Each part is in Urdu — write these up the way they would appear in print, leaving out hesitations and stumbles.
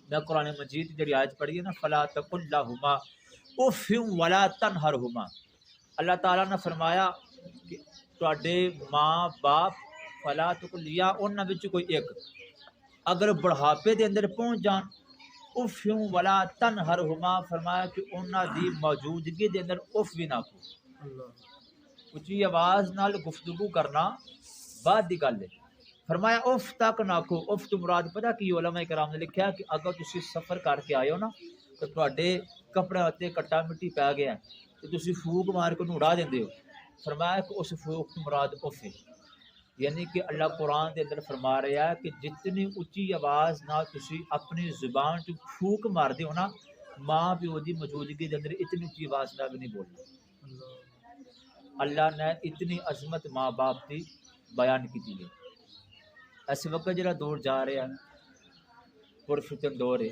میں قرآن مجید جڑی آیت پڑھی ہے نا فلا تقل لہما اف ولا تنہرہما، اللہ تعالیٰ نے فرمایا کہ تواڈے ماں باپ فلا تقل یا انہاں وچ کوئی ایک اگر بڑھاپے دے اندر پہنچ جان اف ولا تنہرہما، فرمایا کہ انہاں دی موجودگی دے اندر اف بھی نہ کو، اچھی آواز نال گفتگو کرنا بعد دی گل ہے۔ فرمایا اف تک نہ کو، اف تو مراد پتہ کی علماء کرام نے لکھا کہ اگر تسی سفر کر کے آئے ہو نا تو تواڈے کپڑے تے کٹا مٹی پی گیا تو تسی پھوک مار کے اڑا دیندے ہو، فرمایا کہ اس پھوک تو مراد اف ہے، یعنی کہ اللہ قرآن دے اندر فرما رہا ہے کہ جتنی اچھی آواز نہ تسی اپنی زبان چ پھوک مار دے ہو نا، ماں پیو دی موجودگی دے اندر اتنی اچھی آواز نہ بھی نہیں بولنا۔ اللہ نے اتنی عظمت ماں باپ دی بیان کی ہے۔ اس وقت جڑا دور جا رہا ہے پرفتن دور ہے،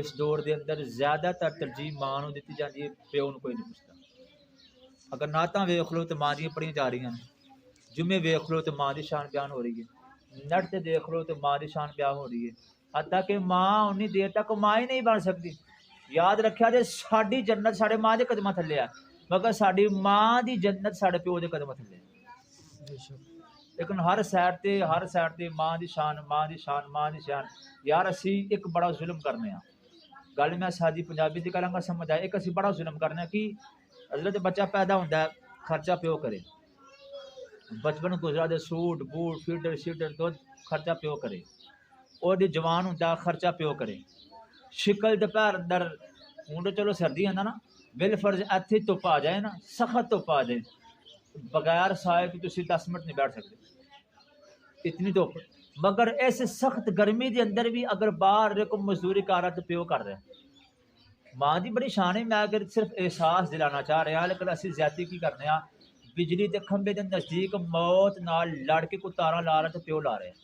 اس دور دے اندر زیادہ تر ترجیح ماں نو دیتی جاتی ہے، پیو نو کوئی نہیں پوچھتا۔ اگر نعتاں ویکھ لو تو ماں دیاں پڑھیاں جا رہی ہیں، جمعے ویکھ لو تو ماں دی شان بیان ہو رہی ہے، نیٹ تے دیکھ لو تو ماں دی شان بیان ہو رہی ہے، حتیٰ کہ ماں انی دیر تک ماں ہی نہیں بن سکتی۔ یاد رکھیا جے ساڈی جنت ساڈے ماں دے قدماں تھلے ہے، مگر ساڈی ماں دی جنت ساڈے پیو دے قدماں تھلے ہے۔ لیکن ہر سائڈ تے ماں دی شان ماں دی شان ماں دی شان۔ یار اسی ایک بڑا ظلم کرنے ہاں، گل میں سادی پنجابی دی کراں گا سمجھ آئے، ایک اسی بڑا ظلم کرنے کہ حضرت بچہ پیدا ہوندا ہے خرچہ پیو کرے، بچپن گزرا دے سوٹ بوٹ فیڈر شیڈر دودھ خرچہ پیو کرے، اور دی جوان ہوندا خرچہ پیو کرے، شکل دوپہر اندر ہوں تو چلو سردی آندا نا بل فرض ایتھے دھپ آ جائے نا، سخت دھپ آ جائے، بغیر سائے کہ تسی 10 منٹ نہیں بیٹھ سکتے، اتنی دھوپ، مگر اس سخت گرمی دے اندر بھی اگر باہر کو مزدوری کر رہا تو پیو کر رہا ہے۔ ماں دی بڑی شان ہے، میں اگر صرف احساس دلانا چاہ رہا لیکن اسی زیادتی کی کرنے ہاں، بجلی دے کھمبے دے نزدیک موت نال لڑ کے کوئی تاراں لا رہا تو پیو لا رہا ہے۔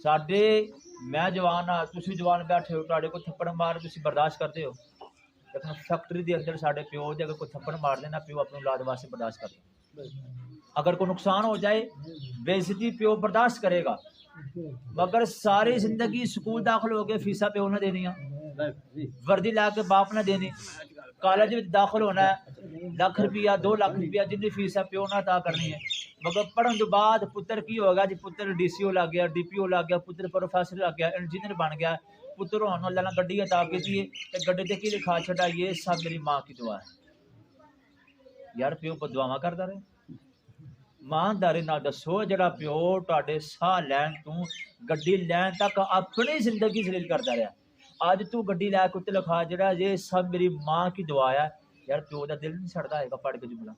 ساڈے میں جوان ہاں تسی جوان بیٹھے ہو، تواڈے کو تھپڑ مار تسی برداشت کرتے ہو، لیکن فیکٹری دے اندر ساڈے پیو دے اگر کوئی تھپڑ مار دینا پیو اپنی اولاد واسطے برداشت کرتے، اگر کوئی نقصان ہو جائے بے عزتی پیو برداشت کرے گا، مگر ساری زندگی سکول داخل ہو کے فیسا پیو نہ دینی، وردی لا کے باپ نہ دینی، کالج میں داخل ہونا ہے لاکھ روپیہ 2 لاکھ روپیہ جن فیس ہے پیو نہ ادا کرنی ہے، مگر پڑھن تو بعد پتر کی ہوگا جی پتر ڈی سی او لگ گیا ڈی پی او لگ گیا پتر پروفیسر لگ گیا انجینئر بن گیا، پتر ہونے اللہ نے گڈی عطا کی ہے گڈی تے کی لکھا چھڑا یہ سب میری ماں کی دعا ہے۔ یار پیو پر دعاواں کردا رہے، ایمانداری نال دسو جڑا پیو تواڈے ساہ لین تو گڈی لین تک اپنی زندگی ذلیل کردا رہا، اج تو گڈی لے کے اتنے لکھا جڑا یہ سب میری ماں کی دعا ہے، یار پیو دا دل نہیں سڑدا ہے گا پڑھ کے جملہ،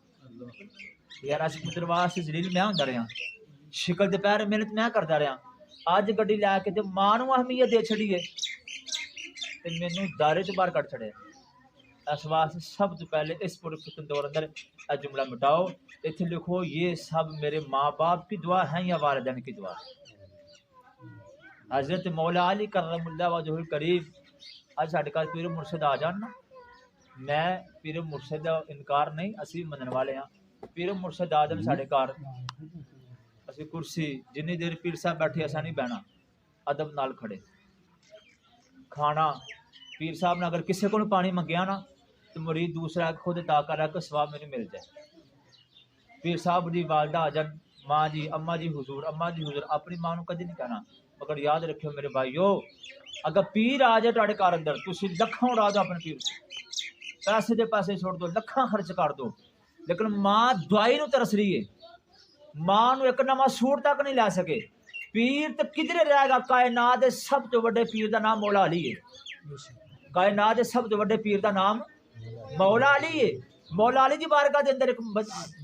یار اسی پتر واسطے ذلیل میں ہوندا رہا، شکل دوپہر محنت میں کردا رہا، اج گڈی لے کے تے ماں نوں اہمیت دے چھڑی ہے تے مینوں دارے چ باہر کٹ چھڑے۔ اس واسطے سب تو پہلے اس پرفتن دور اندر اے جملہ مٹاؤ، اتنے لکھو یہ سب میرے ماں باپ کی دعا ہے یا والدین کی دعا۔ حضرت مولا علی کرم اللہ وجہ الکریم اج ساڈے کل پیر مرشد آ جان نا، میں پیر مرشد دا انکار نہیں، اسی منن والے ہاں، پیر مرشد آ جان ساڈے گھر اسی کرسی جنی دیر پیر صاحب بیٹھے ایسا نہیں بہنا، ادب نال کھڑے، کھانا پیر صاحب نے اگر کسی کو پانی منگیا نا تو مرید دوسرا خود عطا کر رہا کہ ثواب میرے مل جائے۔ پیر صاحب دی والدہ آ جان ماں جی اما جی حضور اپنی ماں نو کدی نہیں کہنا، مگر یاد رکھو میرے بھائیو اگر پیر آ جائے تواڈے گھر اندر تسی لکھاں اڑا دو اپنے پیر پیسے دے پیسے چھوڑ دو لکھاں خرچ کر دو، لیکن ماں دعائی نو ترس رہی ہے، ماں نو ایک نواں سوٹ تک نہیں لے سکے، پیر تے کدھر رہے گا؟ کائنات دے سب تو بڑے پیر دا نام مولا علی ہے، کائنات دے سب تو بڑے پیر دا نام مولا علی ہے۔ مولا علی دی بارگاہ دے اندر ایک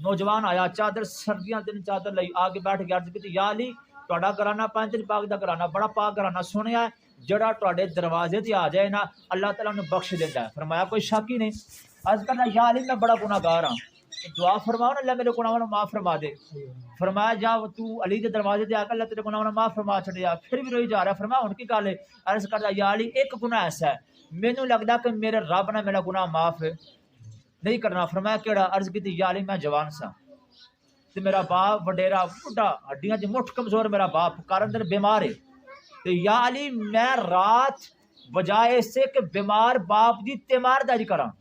نوجوان آیا چادر سردیاں دن چادر لئی آگے بیٹھ کے عرض کی یا علی تہاڈا گھرانہ پنجتن پاک دا گھرانہ بڑا پاک گھرانہ سنیا ہے جڑا تہاڈے دروازے تے آ جائے نا اللہ تعالیٰ نے بخش دیندا ہے۔ فرمایا کوئی شک ہی نہیں، عرض کرنا یا علی میں بڑا گناہ گار ہاں، دعا فرماؤ نا اللہ میرے گناہوں معاف فرما دے۔ فرمایا جا تو علی دے دروازے تے آ کے اللہ تیرے گناہوں معاف فرما چھڑیا، پھر بھی روئی جا رہا ہے۔ فرمایا ہن کی گل ہے؟ عرض کردا یا علی ایک گناہ ایسا ہے مینوں لگدا کہ میرے رب نے میرا گناہ معاف نہیں کرنا۔ فرمایا کیڑا؟ عرض کی یا علی میں جوان سا تے میرا باپ وڈیرا بڈھا ہڈیاں دی مٹھ کمزور، میرا باپ کار اندر بیمار ہے، تو یا علی میں رات بجائے اس سے کہ بیمار باپ دی تیمارداری کراں،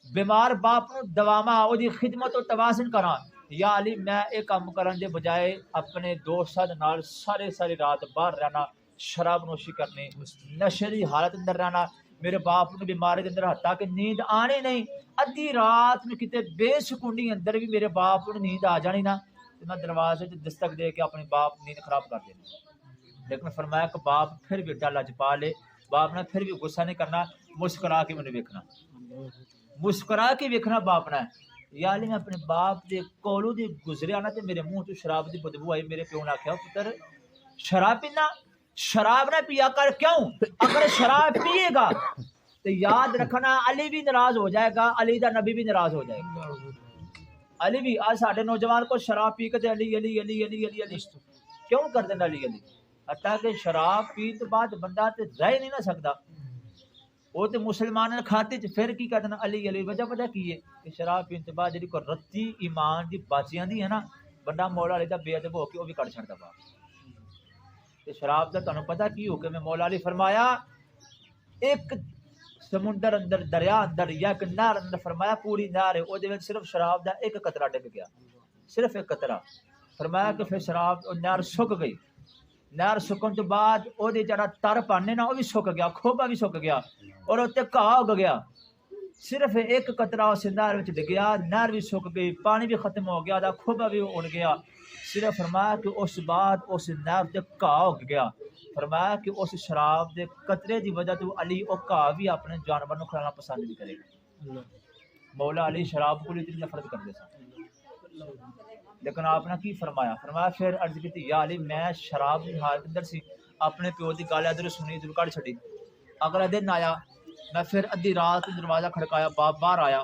بیمار باپ نو دواما او دی خدمت و توازن کراں، یا علی میں ایک کام کرن دے بجائے اپنے دوستاں دے نال ساری رات باہر رہنا، شراب نوشی کرنی، نشے دی حالت اندر رہنا، میرے باپ نو بیماری دے اندر حتیٰ کہ نیند آنی نہیں، ادھی رات میں کتے بے سکونی اندر بھی میرے باپ نو نیند آ جانی نا، تو میں دروازے تے دستک دے کے اپنے باپ نیند خراب کر دینی۔ لیکن فرمایا کہ باپ پھر بھی ڈر لجپا لے، باپ نے پھر بھی غصہ نہیں کرنا، مسکرا کے مجھے ویکھنا، مسکرا کے ویکھنا باپ نے۔ یا علی میں اپنے باپ دے کولوں دی گزریا نا تے میرے منہ تو شراب دی بدبو آئی، میرے پیو نے آکھیا پتر شراب پینا، شراب نہ پیا کر، کیوں؟ اگر شراب پیے گا تو یاد رکھنا علی بھی ناراض ہو جائے گا، علی دا نبی بھی ناراض ہو جائے گا۔ علی بھی آج ساڈے نوجوان کو شراب پی کے تے علی علی علی علی علی علی کیوں کر دینا علی علی؟ حتیٰ کہ شراب پین تو بعد بندہ تے رہ نہیں نہ سکتا، وہ تو مسلمان کھاتے پھر کی کہتے ہیں علی علی، وجہ کی ہے کہ شراب پین تو بعد جی کو رتی ایمان دی باچیاں دی ہے نا، بندہ مولا علی دا بے ادب ہو کے وہ بھی کٹ چھڑتا باپ۔ کہ شراب دا تانوں پتہ کی ہو کہ میں مولا علی فرمایا ایک سمندر اندر دریا اندر یا ایک نہر اندر، فرمایا پوری نہر ہے، وہ دے وچ صرف شراب دا ایک قطرہ ڈگ گیا، صرف ایک قطرہ، فرمایا کہ پھر شراب نہر سک گئی، نہر سکن تو بعد وہ جڑا تر پانے نا وہ بھی سک گیا، کھوبا بھی سک گیا اور اتنے گھاہ اگ گیا، صرف ایک قطرہ اس نہر وچ ڈگیا، نہر بھی سک گئی، پانی بھی ختم ہو گیا، دا کھوبا بھی اڑ گیا، صرف فرمایا کہ اس بعد اس نہر تے گھاہ اگ گیا، فرمایا کہ اس شراب دے قطرے دی وجہ تو علی او گھاہ بھی اپنے جانور نو کھلانا پسند نہیں کرے گا۔ مولا علی شراب کو اتنی نفرت کرتے سن، لیکن آپ نے کی فرمایا؟ فرمایا پھر عرض کی یا علی میں شراب کی حالت اندر سی، اپنے پیو کی گل ادھر سنی ادھر کڑ چھڑی، اگلا دن آیا میں پھر ادھی رات دروازہ کھڑکایا، باپ باہر آیا،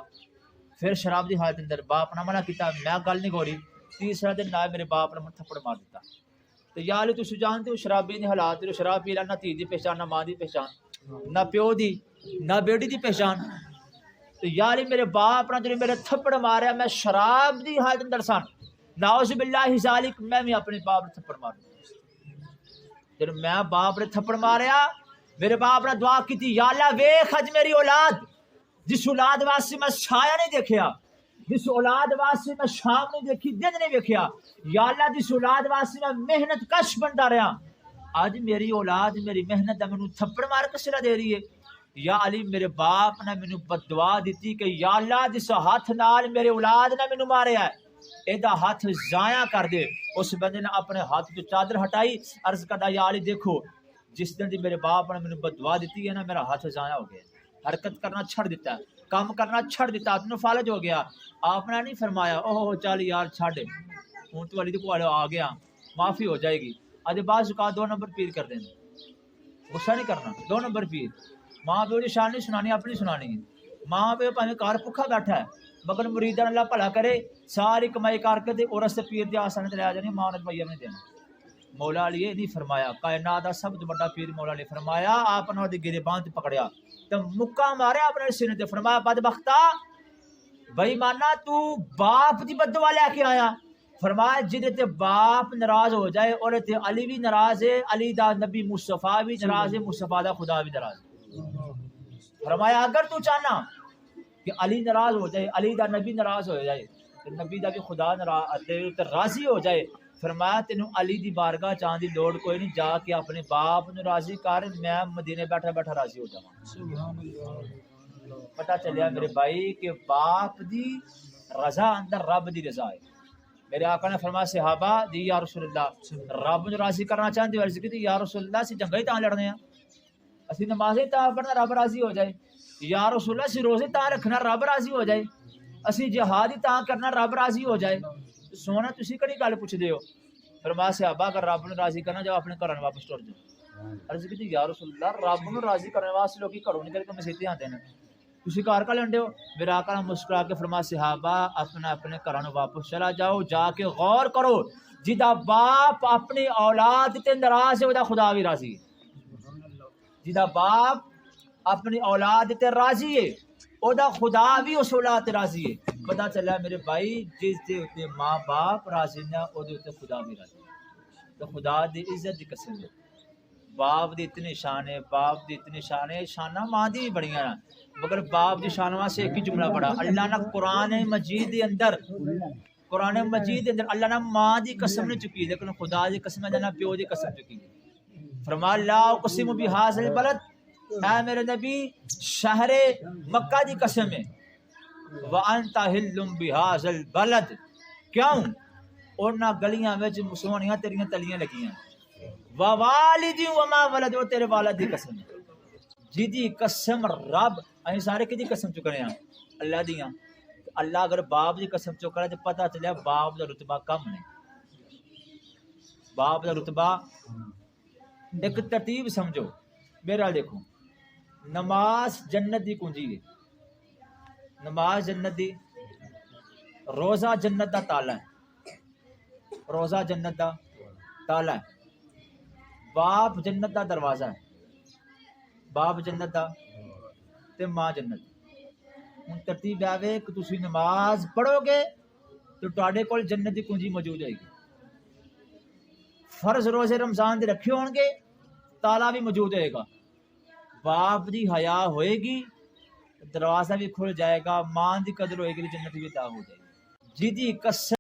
پھر شراب کی حالت اندر، باپ نے منع کیتا، میں گل نہیں گوری، تیسرا دن آیا میرے باپ نے مجھے تھپڑ مار دیتا۔ تو یا علی تسی جانتے ہو شرابی نے حالات، شراب پی نہ دھی دی پہچان، نہ ماں دی پہچان، نہ پیو دی نہ بیٹی دی پہچان۔ تو یا علی میرے باپ نے جو میرے تھپڑ ماریا، میں شراب دی حالت اندر سن، نعوذ باللہ ذالک، میں بھی اپنے باپ نے تھپڑ مار دیا۔ جب میں باپ نے تھپڑ ماریا، میرے باپ نے دعا کی تھی، یا اللہ ویکھ اج میری اولاد، جس اولاد واسطے میں سایہ نہیں دیکھیا، جس اولاد واسطے میں شام نہیں دیکھی، دن نہیں دیکھیا، یا اللہ جس اولاد واسطے میں محنت کش بنتا رہا، آج میری اولاد میری محنت مینوں تھپڑ مار کے سلا دے رہی ہے۔ یا علی میرے باپ نے مینوں بد دعا دیتی کہ یا اللہ جس ہاتھ نال میرے اولاد نے مینوں ماریا ہے ایدا ہاتھ ضائع کر دے۔ اس بندے نے اپنے ہاتھ تو چادر ہٹائی، عرض کردا یا علی دیکھو جس دن دی میرے باپ نے مینوں بد دعا دیتی ہے نا، میرا ہاتھ ضائع ہو گیا، حرکت کرنا چھڑ دیتا ہے، کام کرنا چھڑ دیتا، اتنا فالج ہو گیا۔ آپ نے نہیں فرمایا اوہ چل یار چھڑ ہوں تو علی کو آ گیا معافی ہو جائے گی، اج بعض اوقات 2 نمبر پیر کر دینا، غصہ نہیں کرنا، 2 نمبر پیر، ماں پیو کی شان نہیں سنانی، اپنی سنانی ہے۔ ماں پیو پہ گھر بھکھا بیٹھا ہے مگر مریداں اللہ بھلا کرے ساری کمائی کر کے اور رستے پیر دی آسان تے لے جانی، ماں نے روپیہ نہیں دینا۔ مولا علی یہ نہیں فرمایا، کائنات دا سب تو بڑا پیر مولا علی فرمایا، آپ نے دی گریباں تے پکڑیا تے مکہ ماریا اپنے سینے تے، فرمایا بدبختا بھائی مانا تو باپ دی بد دعا لے کے آیا، فرمایا جدے تے باپ ناراض ہو جائے اور تے علی بھی ناراض ہے، علی دا نبی مصطفیٰ بھی ناراض ہے، مصطفیٰ دا خدا بھی ناراض ہے۔ فرمایا اگر تو چاہنا کہ علی ناراض ہو جائے، علی دا نبی ناراض ہو جائے، نبی دا بھی خدا راضی ہو جائے، فرمایا تینوں علی دی بارگاہ جان دی لوڑ کوئی نہیں، جا کے اپنے باپ نو راضی کر، میں مدینے بیٹھا بیٹھا راضی ہو جاواں۔ پتہ چلیا میرے بھائی کہ باپ دی رضا اندر رب دی رضا ہے۔ میرے آقا نے فرمایا صحابہ دی یا رسول اللہ رب نو راضی کرنا چاہتے ہو؟ عرض کی یا رسول اللہ اسی جنگاں ہی تاں لڑنے ہیں، اسی نمازیں تاں پڑھنا رب راضی ہو جائے، یا رسول اللہ اسی روزے تاں رکھنا رب راضی ہو جائے، اسی جہاد ہی تاں کرنا رب راضی ہو جائے۔ سونا تسی کڑی گل پوچھدے ہو؟ فرمایا صحابہ اگر رب نو راضی کرنا جاؤ اپنے گھراں واپس ٹر جاؤ۔ عرض کی یا رسول اللہ رب نو راضی کرنے واسطے لوگ گھروں نکل کے مسیتے آتے ہیں، تسی گھر کا لنڈے ہو؟ میرا آقا نے مسکرا کے فرمایا صحابہ اپنے اپنے گھراں واپس چلا جاؤ، جا کے غور کرو جدا باپ اپنی اولاد تے ناراض ہے، او دا خدا بھی راضی ہے۔ جدا باپ اپنی اولاد تے راضی ہے، او دا خدا بھی اس اولاد تے راضی ہے۔ پتہ چلا میرے بھائی جس دے تے ماں باپ راضی نہ او دے تے خدا بھی راضی ہے۔ تو خدا دی عزت دی قسم ہے، باپ دی اتنی شان ہے، باپ دی اتنی شان ہے، شانہ ماں دی بھی بڑیاں نا، مگر باپ دی شان واسطے ایک ہی جملہ پڑھا اللہ نے قرآن مجید دے اندر، قرآن مجید دے اندر اللہ نے ماں دی قسم نہیں چکی، لیکن خدا دی قسم اللہ نے پیو دی قسم چکی. فرمایا لا اقسم بہذا البلد، اے میرے نبی شہر مکہ دی قسم ہے، وانت حل بہذا البلد، کیوں انہاں گلیاں وچ سونیاں تیریاں تلیاں لگیاں، ووالد وما ولد، وہ تیرے والد دی قسم ہے، جی قسم رب ਅਸੀਂ ਸਾਰੇ ਕਿਹਦੀ قسم چکنے ہیں؟ اللہ دیاں. اللہ اگر باپ دی قسم چکنا تو پتہ چلیا باپ دا رتبہ کم نہیں، باپ دا رتبہ. ایک ترتیب سمجھو میرا، دیکھو نماز جنت دی کنجی ہے، نماز جنت دی، روزہ جنت دا تالا ہے، روزہ جنت دا تالا ہے، باپ جنت دا دروازہ ہے، باپ جنت دا تے ماں جنت. ہوں ترتیب آوے کہ تسی نماز پڑھو گے تو تواڈے کول جنت دی کنجی موجود ہوئے گی، فرض روزے رمضان دے رکھے ہون گے تالا بھی موجود ہوئے گا، باپ دی حیا ہوئے گی دروازہ بھی کھل جائے گا، ماں دی قدر ہوئے گی جنت بھی عطا ہو جائے گی. جی قسم